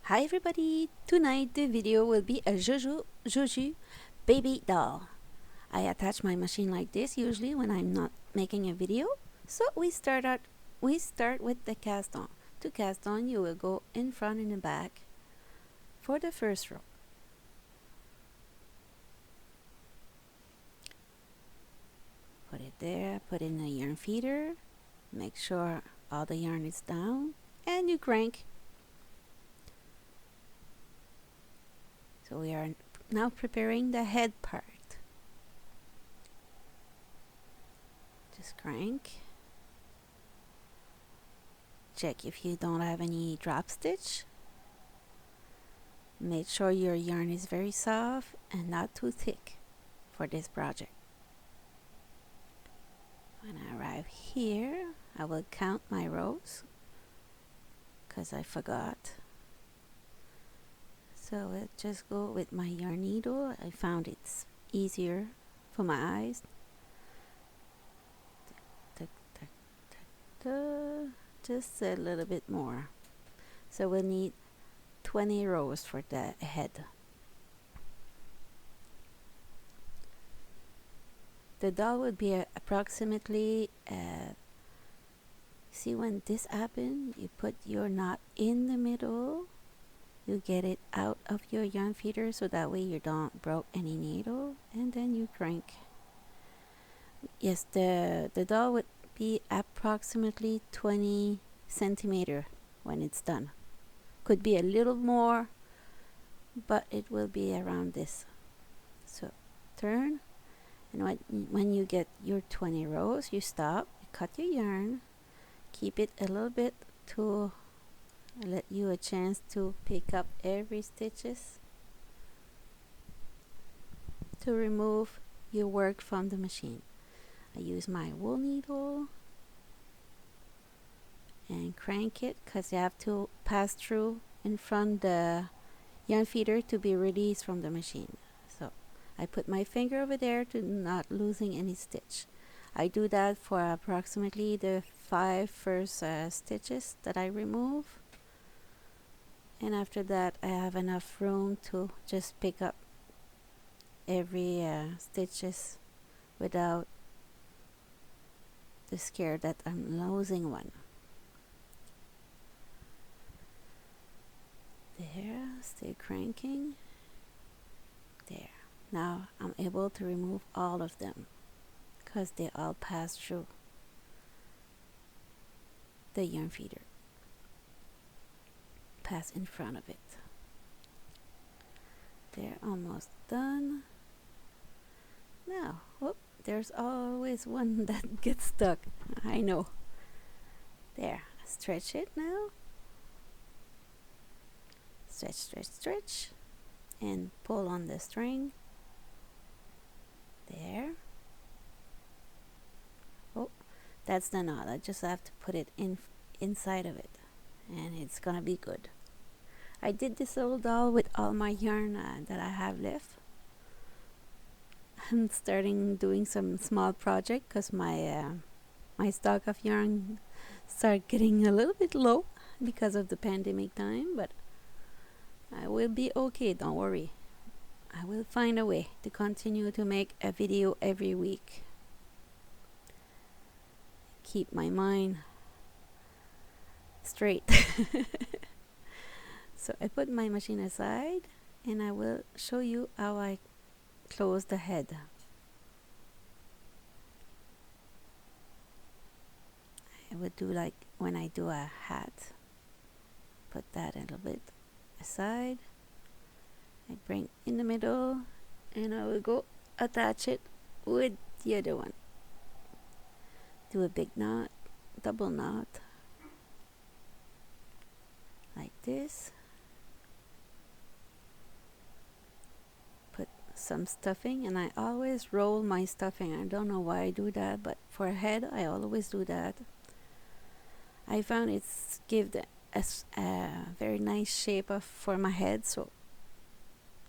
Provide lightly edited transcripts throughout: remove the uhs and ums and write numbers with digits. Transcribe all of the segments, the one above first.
Hi everybody! Tonight the video will be a Jojo baby doll. I attach my machine like this usually when I'm not making a video. So we start with the cast on. To cast on you will go in front and in back for the first row. Put it there, put in the yarn feeder, make sure all the yarn is down, and you crank. So we are now preparing the head part. Just crank. Check if you don't have any drop stitch. Make sure your yarn is very soft and not too thick for this project. When I arrive here, I will count my rows because I forgot. So I'll just go with my yarn needle. I found it's easier for my eyes. Just a little bit more. So we'll need 20 rows for the head. The doll would be approximately, see when this happens, you put your knot in the middle, you get it out of your yarn feeder so that way you don't broke any needle, and then you crank. Yes, the doll would be approximately 20 centimeter when it's done. Could be a little more, but it will be around this. So turn, and when you get your 20 rows, you stop, you cut your yarn, keep it a little bit to let you a chance to pick up every stitches to remove your work from the machine. I use my wool needle and crank it because you have to pass through in front the yarn feeder to be released from the machine. So I put my finger over there to not losing any stitch. I do that for approximately the 5 first stitches that I remove, and after that I have enough room to just pick up every stitches without the scare that I'm losing one. There, stay cranking. There. Now I'm able to remove all of them because they all pass through the yarn feeder. Pass in front of it. They're almost done. Now, whoop, there's always one that gets stuck. I know. There, stretch it now. Stretch, stretch, stretch, and pull on the string. There. Oh, that's the knot. I just have to put it inside of it, and it's gonna be good. I did this little doll with all my yarn that I have left. I'm starting doing some small project because my stock of yarn start getting a little bit low because of the pandemic time, but I will be okay, don't worry. I will find a way to continue to make a video every week. Keep my mind straight. So I put my machine aside and I will show you how I close the head. I would do like when I do a hat. Put that a little bit aside. I bring in the middle and I will go attach it with the other one. Do a big knot, double knot, like this. Put some stuffing, and I always roll my stuffing. I don't know why I do that, but for a head I always do that. I found it's give a very nice shape for my head, so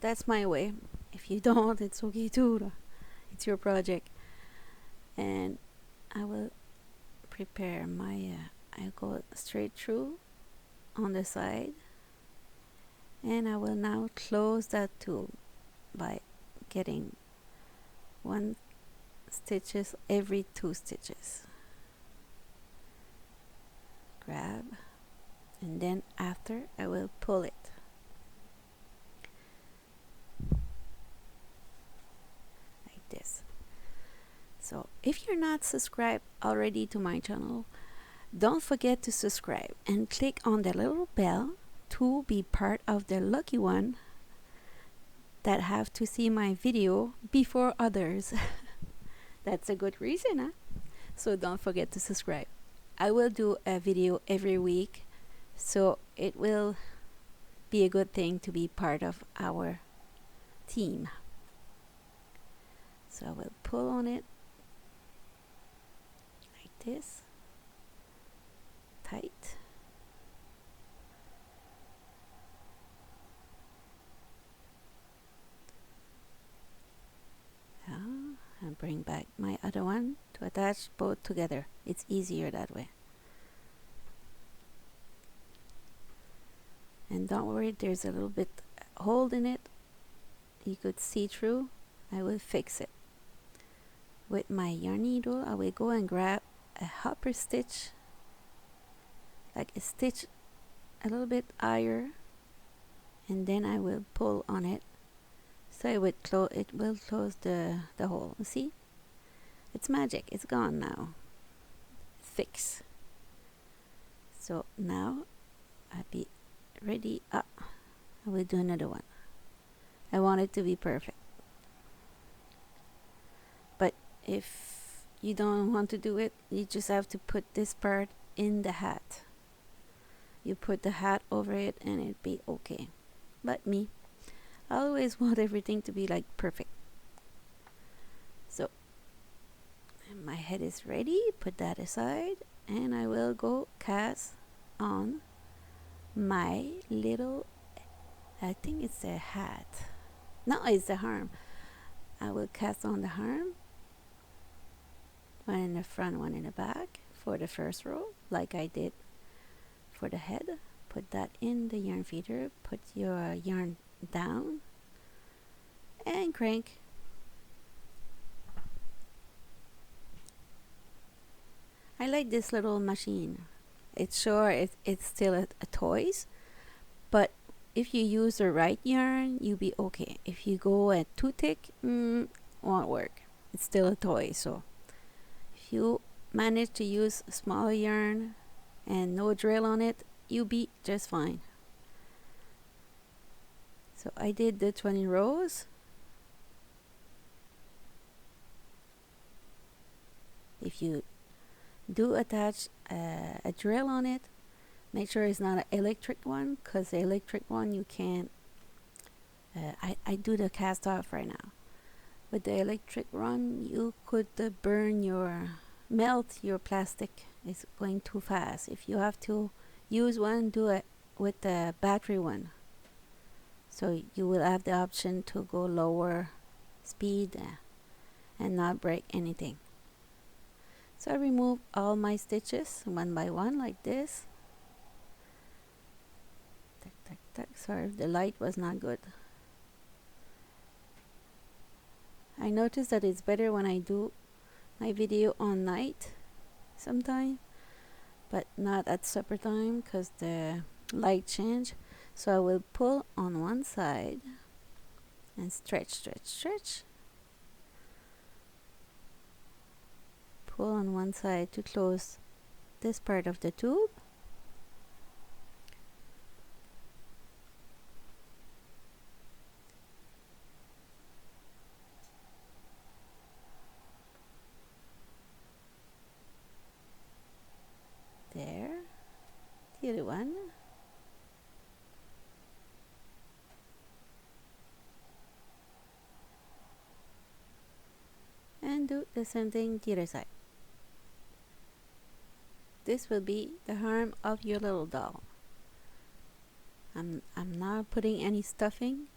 that's my way. If you don't, it's okay too. It's your project. And I will prepare my I go straight through on the side And I will now close that tube by getting 1 stitches every 2 stitches. Grab, and then after I will pull it like this. So if you're not subscribed already to my channel, don't forget to subscribe and click on the little bell to be part of the lucky one that have to see my video before others. That's a good reason, huh? So don't forget to subscribe. I will do a video every week, so it will be a good thing to be part of our team. So I will pull on it like this, tight. And bring back my other one to attach both together. It's easier that way. And don't worry, there's a little bit hole in it. You could see through. I will fix it. With my yarn needle, I will go and grab a hopper stitch, like a stitch a little bit higher, and then I will pull on it. So it will close the hole. See? It's magic. It's gone now. Fix. So now I'll be ready. I will do another one. I want it to be perfect. But if you don't want to do it, you just have to put this part in the hat. You put the hat over it and it'll be okay. But me, I always want everything to be like perfect. So my head is ready. Put that aside, and I will go cast on my little, I think it's a hat. No, it's the arm. I will cast on the arm, one in the front, one in the back for the first row, like I did for the head. Put that in the yarn feeder. Put your yarn down and crank. I like this little machine. It's sure it's still a toys, but if you use the right yarn, you'll be okay. If you go at too thick, won't work. It's still a toy. So if you manage to use smaller yarn and no drill on it, you'll be just fine. So I did the 20 rows. If you do attach a drill on it, make sure it's not an electric one, because the electric one you can't. I do the cast off right now. With the electric one, you could melt your plastic. It's going too fast. If you have to use one, do it with the battery one. So you will have the option to go lower speed and not break anything. So I remove all my stitches one by one like this. Tuck, tuck, tuck. Sorry if the light was not good. I noticed that it's better when I do my video on night sometime, but not at supper time because the light change. So I will pull on one side and stretch, stretch, stretch. Pull on one side to close this part of the tube. There. The other one. And do the same thing the other side. This will be the arm of your little doll. I'm not putting any stuffing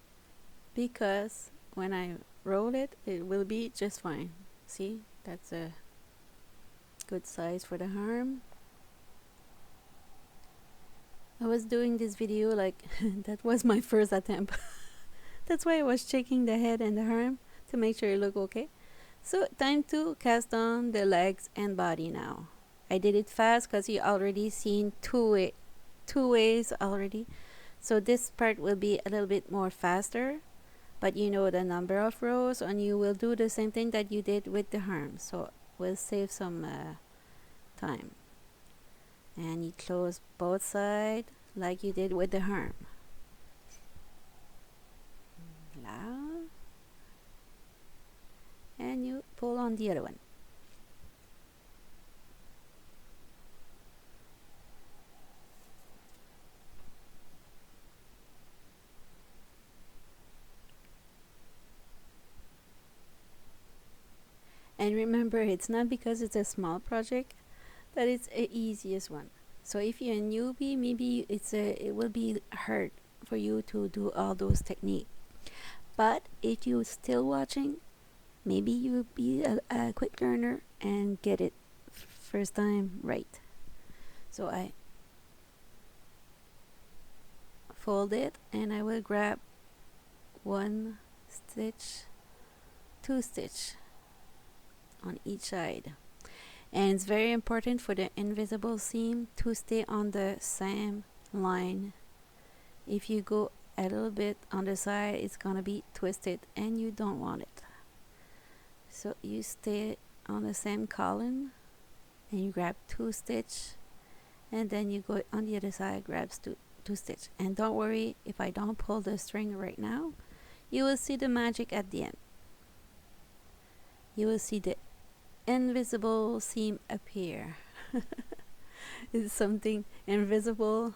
because when I roll it, it will be just fine. See, that's a good size for the arm. I was doing this video like that was my first attempt. That's why I was checking the head and the arm to make sure it look okay. So time to cast on the legs and body now. I did it fast because you already seen two ways already. So this part will be a little bit more faster, but you know the number of rows, and you will do the same thing that you did with the arm. So we'll save some time. And you close both sides like you did with the arm. Loud. And you pull on the other one. And remember, it's not because it's a small project that it's the easiest one. So if you're a newbie, maybe it will be hard for you to do all those techniques. But if you're still watching, maybe you'll be a quick learner and get it first time right. So I fold it and I will grab one stitch, two stitch on each side. And it's very important for the invisible seam to stay on the same line. If you go a little bit on the side, it's gonna be twisted and you don't want it. So you stay on the same column and you grab two stitch, and then you go on the other side, grabs two stitch. And don't worry if I don't pull the string right now, you will see the magic at the end. You will see the invisible seam appear. It's something invisible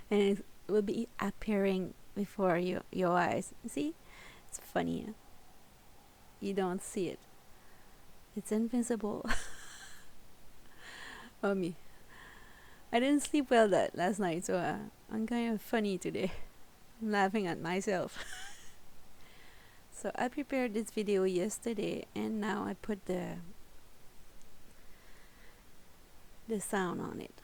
and it will be appearing before your eyes. See, it's funny. You don't see it. It's invisible. Oh me. I didn't sleep well that last night, so I'm kind of funny today. I'm laughing at myself. So I prepared this video yesterday, and now I put the sound on it,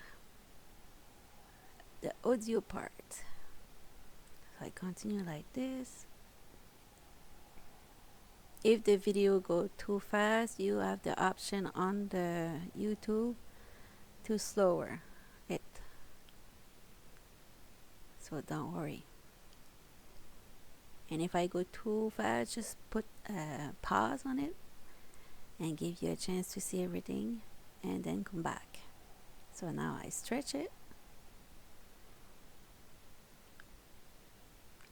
the audio part. So I continue like this. If the video go too fast, you have the option on the YouTube to slower it. So don't worry. And if I go too fast, just put a pause on it and give you a chance to see everything and then come back. So now I stretch it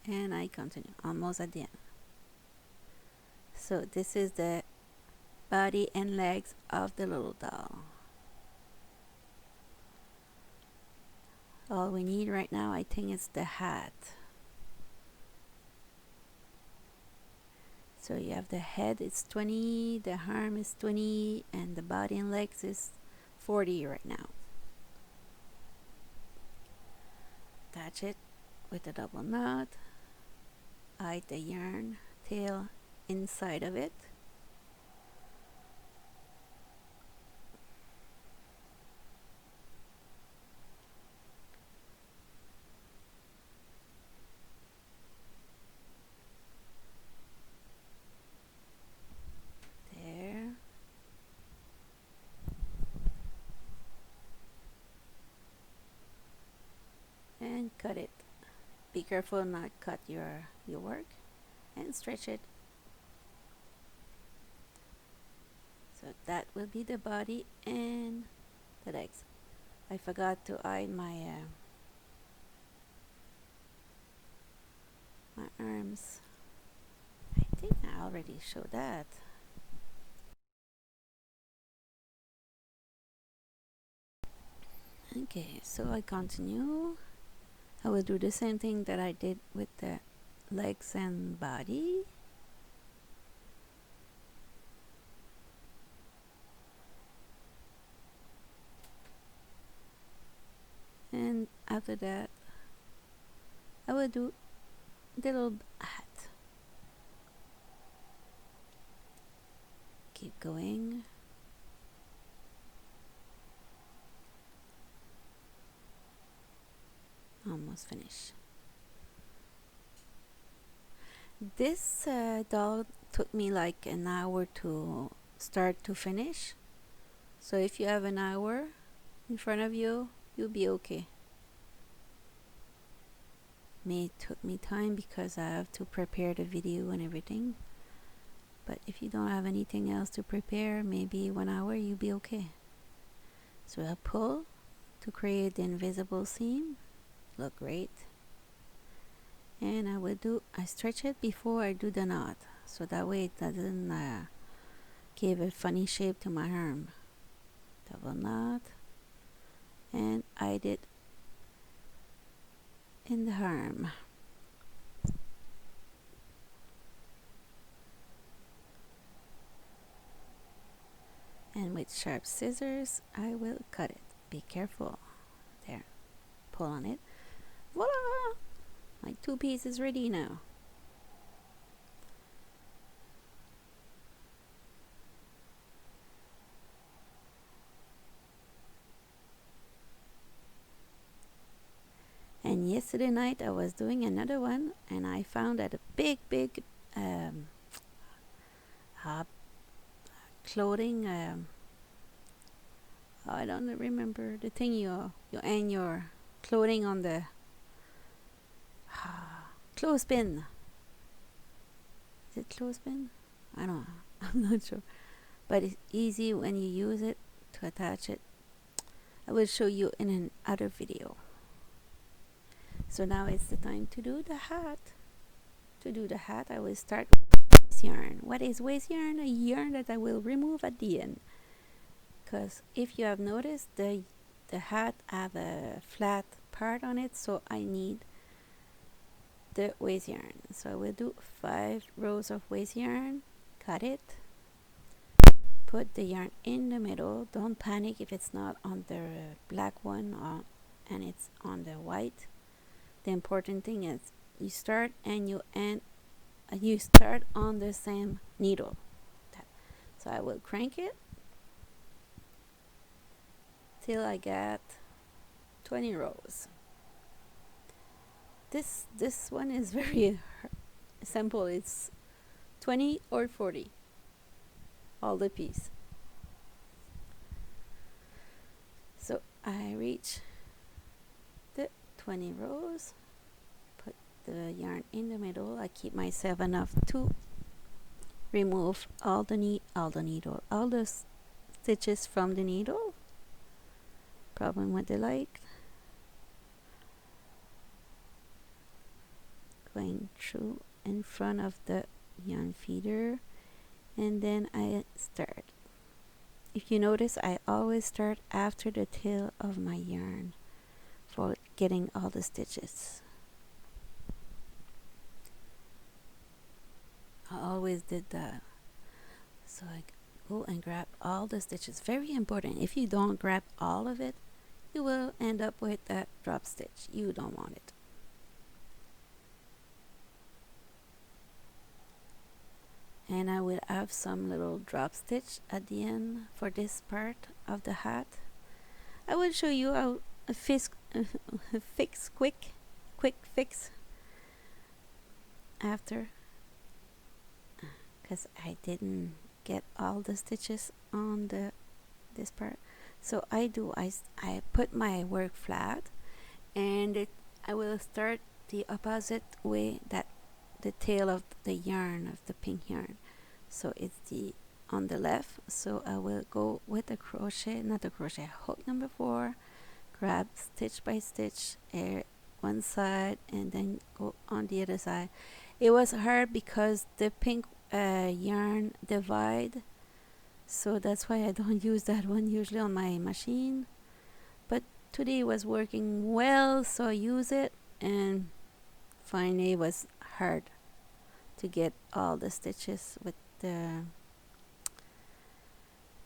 and I continue almost at the end. So this is the body and legs of the little doll. All we need right now, I think, is the hat. So you have the head, it's 20, the arm is 20, and the body and legs is 40 right now. Attach it with a double knot. Hide the yarn tail inside of it. There. And cut it. Be careful not cut your work, and stretch it. So that will be the body and the legs. I forgot to hide my arms. I think I already showed that. Okay, so I continue. I will do the same thing that I did with the legs and body. And after that, I will do the little hat. Keep going. almost finished. This doll took me like an hour to start to finish. So if you have an hour in front of you, you'll be okay. It took me time because I have to prepare the video and everything. But if you don't have anything else to prepare, maybe 1 hour you'll be okay. So I'll pull to create the invisible seam. Look great. And I stretch it before I do the knot, so that way it doesn't give a funny shape to my arm. Double knot, and I did in the arm. And with sharp scissors, I will cut it. Be careful. There. Pull on it. Voila! My 2-piece is ready now. And yesterday night I was doing another one, and I found that a big clothing, I don't remember the thing you hang your clothing on, the clothespin. Is it clothespin? I don't know. I'm not sure. But it's easy when you use it to attach it. I will show you in another video. So now it's the time to do the hat. To do the hat, I will start with waste yarn. What is waste yarn? A yarn that I will remove at the end. Because if you have noticed, the hat have a flat part on it, so I need the waste yarn. So I will do 5 rows of waste yarn, cut it, put the yarn in the middle. Don't panic if it's not on the black one and it's on the white. The important thing is you start and you end. You start on the same needle. So I will crank it till I get 20 rows. This one is very simple. It's 20 or 40, all the piece. So I reach the 20 rows, put the yarn in the middle. I keep myself enough to remove all the stitches from the needle. Problem with the light. Going through in front of the yarn feeder, and then I start. If you notice, I always start after the tail of my yarn for getting all the stitches. I always did that. So I go and grab all the stitches. Very important. If you don't grab all of it, you will end up with that drop stitch. You don't want it. And I will have some little drop stitch at the end for this part of the hat. I will show you how a quick fix after, because I didn't get all the stitches on this part. So I put my work flat, and I will start the opposite way, that the tail of the yarn, of the pink yarn. So it's on the left. So I will go with the crochet, not the crochet, hook number 4, grab stitch by stitch one side, and then go on the other side. It was hard because the pink yarn divide, so that's why I don't use that one usually on my machine. But today it was working well, so I use it, and finally it was hard to get all the stitches with the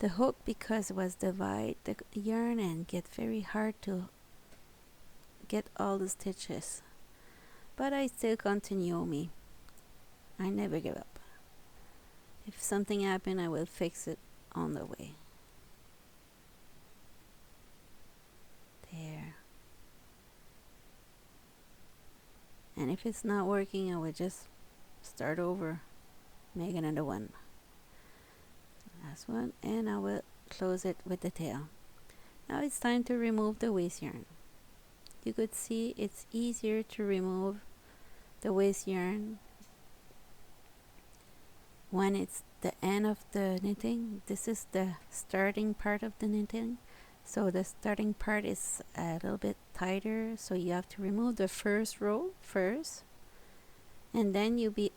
hook, because it was divide the yarn and get very hard to get all the stitches. But I still continue me. I never give up. If something happen, I will fix it on the way. There. And if it's not working, I will just start over, make another one. Last one, and I will close it with the tail. Now it's time to remove the waste yarn. You could see it's easier to remove the waste yarn when it's the end of the knitting. This is the starting part of the knitting, so the starting part is a little bit tighter, so you have to remove the first row first, and then you'll be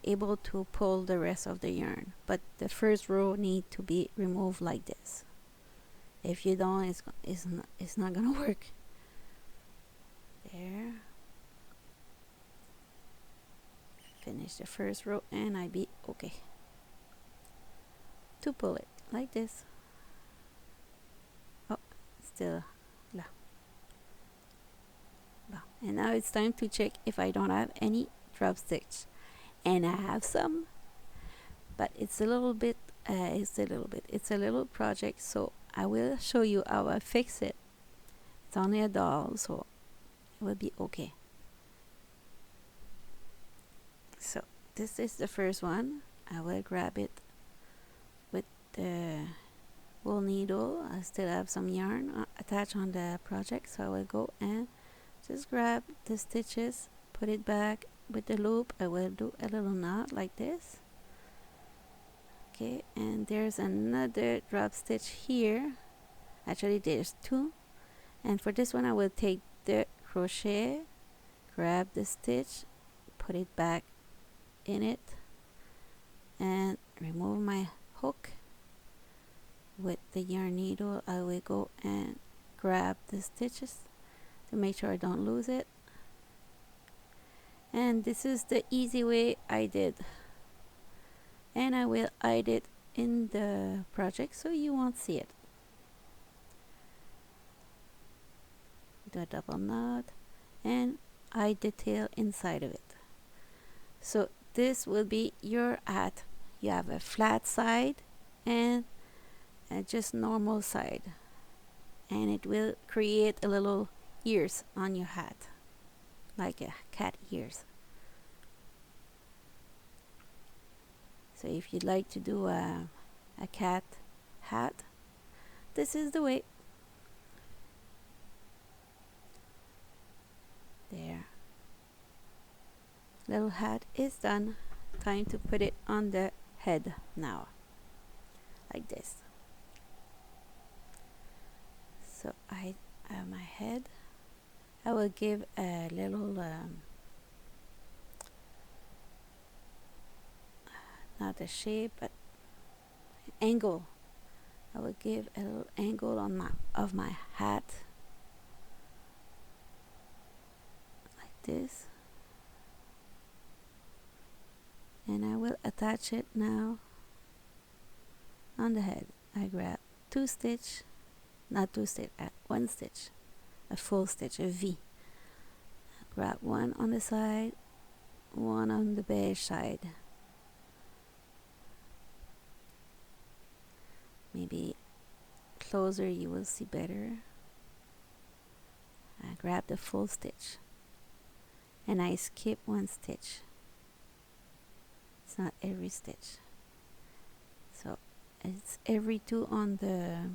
able to pull the rest of the yarn. But the first row need to be removed like this. If you don't, it's not gonna work. There. Finish the first row, and I be okay to pull it like this. Oh, still la. And now it's time to check if I don't have any drop stitch, and I have some, but it's a little project, so I will show you how I fix it. It's only a doll, so it will be okay. So this is the first one. I will grab it with the wool needle. I still have some yarn attached on the project, so I will go and just grab the stitches, put it back with the loop. I will do a little knot like this. Okay, and there's another drop stitch here. Actually there's two, and for this one I will take the crochet, grab the stitch, put it back in it, and remove my hook. With the yarn needle I will go and grab the stitches to make sure I don't lose it. And this is the easy way I did, and I will hide it in the project so you won't see it. Do a double knot and hide the tail inside of it. So this will be your hat. You have a flat side and a just normal side, and it will create a little ears on your hat, like a cat ears. So if you'd like to do a cat hat, this is the way. There. Little hat is done. Time to put it on the head now, like this. So I have my head. I will give a little not a shape but angle. I will give a little angle on my hat like this, and I will attach it now on the head. I grab one stitch, a full stitch, a V. Grab one on the side, one on the beige side. Maybe closer you will see better. I grab the full stitch and I skip one stitch. It's not every stitch, so it's every two on the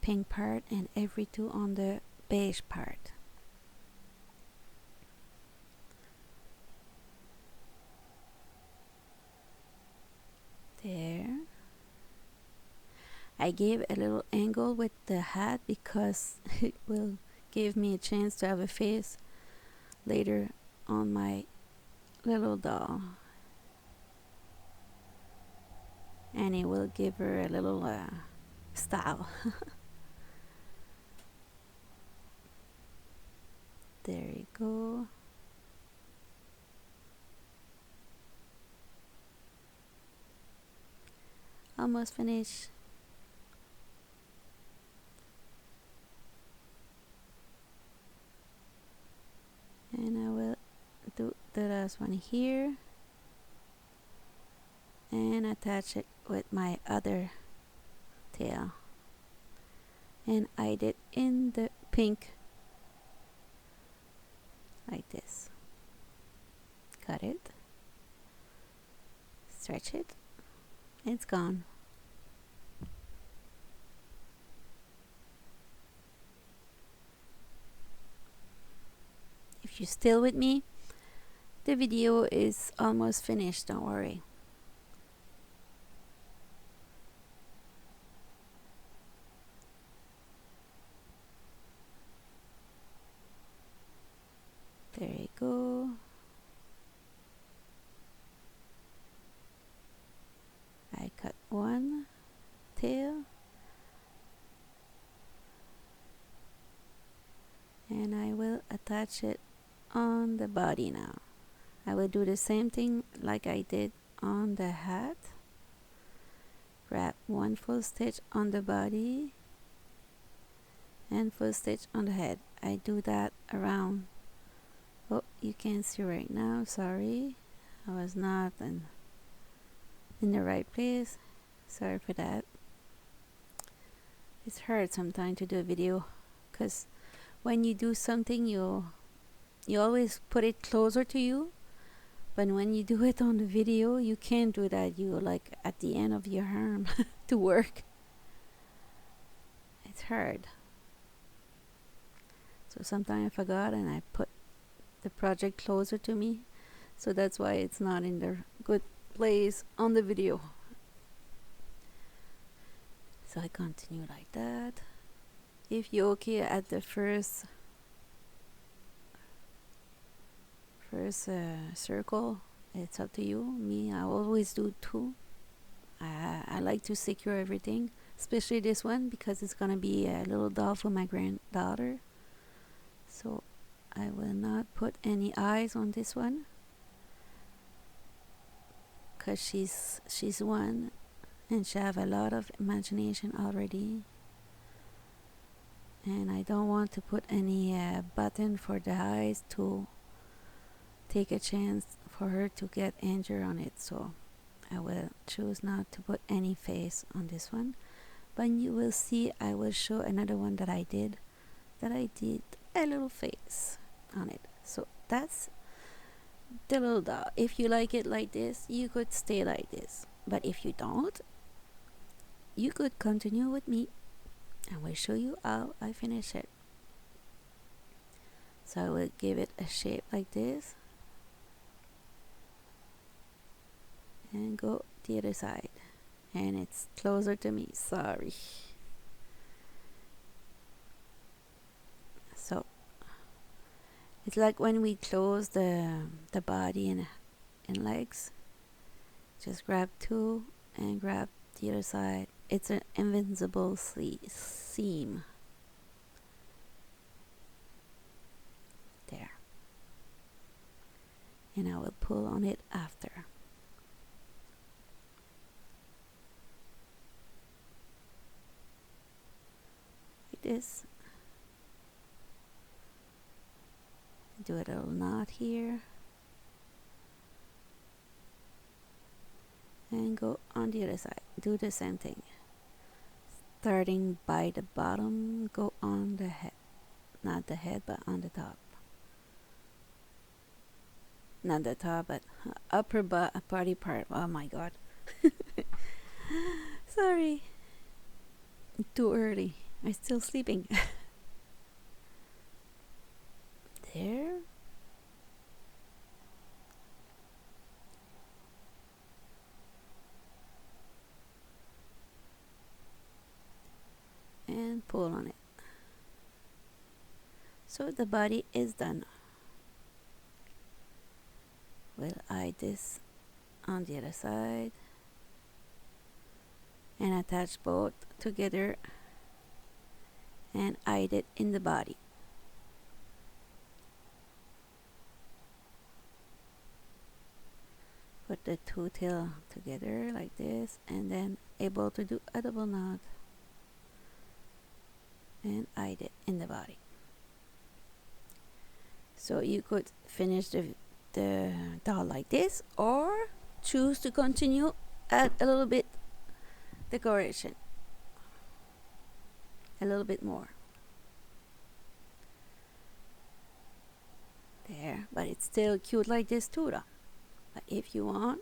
pink part and every two on the beige part. There. I gave a little angle with the hat because it will give me a chance to have a face later on my little doll, and it will give her a little style. There you go. Almost finished. And I will do the last one here and attach it with my other tail, and hide it in the pink stretch it, it's gone. If you're still with me, the video is almost finished, don't worry. There you go. I cut one tail and I will attach it on the body now. I will do the same thing like I did on the hat. Wrap one full stitch on the body and full stitch on the head. I do that around. Oh, you can't see right now, sorry. I was not in the right place. Sorry for that. It's hard sometimes to do a video because when you do something you always put it closer to you, but when you do it on the video you can't do that. You like at the end of your arm to work. It's hard. So sometimes I forgot and I put the project closer to me, so that's why it's not in the good place on the video. So I continue like that. If you're okay at the first circle, it's up to you. Me, I always do two. I like to secure everything, especially this one because it's gonna be a little doll for my granddaughter. So I will not put any eyes on this one because she's one and she have a lot of imagination already, and I don't want to put any button for the eyes to take a chance for her to get injured on it. So I will choose not to put any face on this one, but you will see I will show another one that I did a little face on it. So that's the little doll. If you like it like this, you could stay like this, but if you don't, you could continue with me and we'll show you how I finish it. So I will give it a shape like this and go the other side, and it's closer to me, sorry. So it's like when we close the body and legs, just grab two and grab the other side. It's an invincible seam. There. And I will pull on it after. Like this. Do a little knot here. And go on the other side. Do the same thing. Starting by the bottom, go on the head. Not the head, but on the top. Not the top, but upper body part. Oh my god. Sorry. Too early. I'm still sleeping. There. And pull on it. So the body is done. We'll eye this on the other side and attach both together and eye it in the body. Put the two tail together like this and then able to do a double knot and eye it in the body. So you could finish the doll like this or choose to continue, add a little bit decoration, a little bit more there, but it's still cute like this too though. But if you want,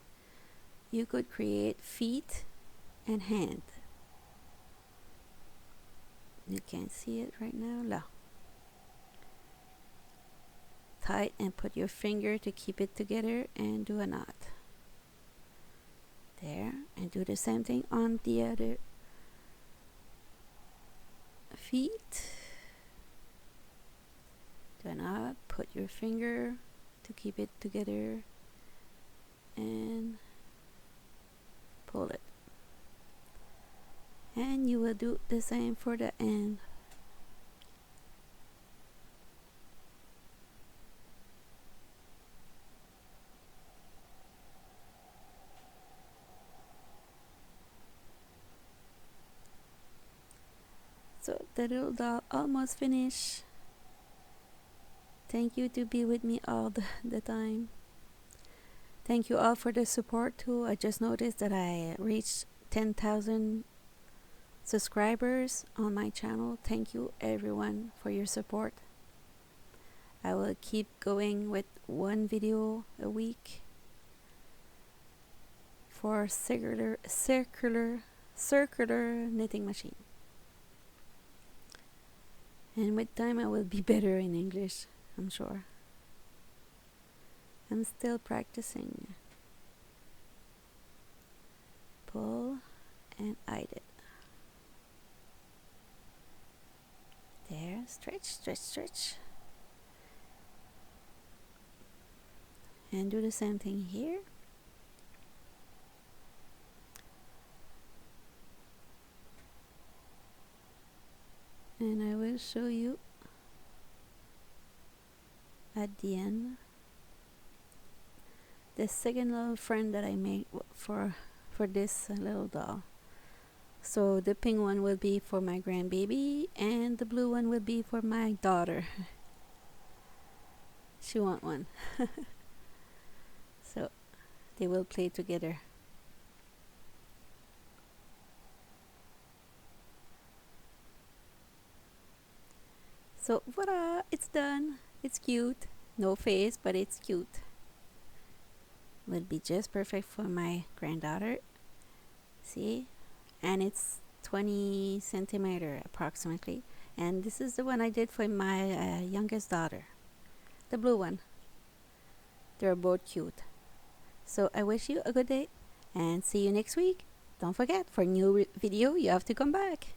you could create feet and hand. You can't see it right now. No. Tight and put your finger to keep it together and do a knot. There, and do the same thing on the other feet. Do a knot, put your finger to keep it together and pull it. And you will do the same for the end. So the little doll almost finished. Thank you to be with me all the time. Thank you all for the support too. I just noticed that I reached 10,000 subscribers on my channel. Thank you everyone for your support. I will keep going with one video a week for circular knitting machine. And with time I will be better in English, I'm sure. I'm still practicing. Pull and hide it. There, stretch, stretch, stretch. And do the same thing here. And I will show you at the end the second little friend that I made for this little doll. So the pink one will be for my grandbaby and the blue one will be for my daughter. She wants one. So they will play together. So voila, it's done. It's cute. No face, but it's cute. Will be just perfect for my granddaughter. See? And it's 20 centimeter approximately. And this is the one I did for my youngest daughter. The blue one. They're both cute. So I wish you a good day and see you next week. Don't forget, for new video you have to come back.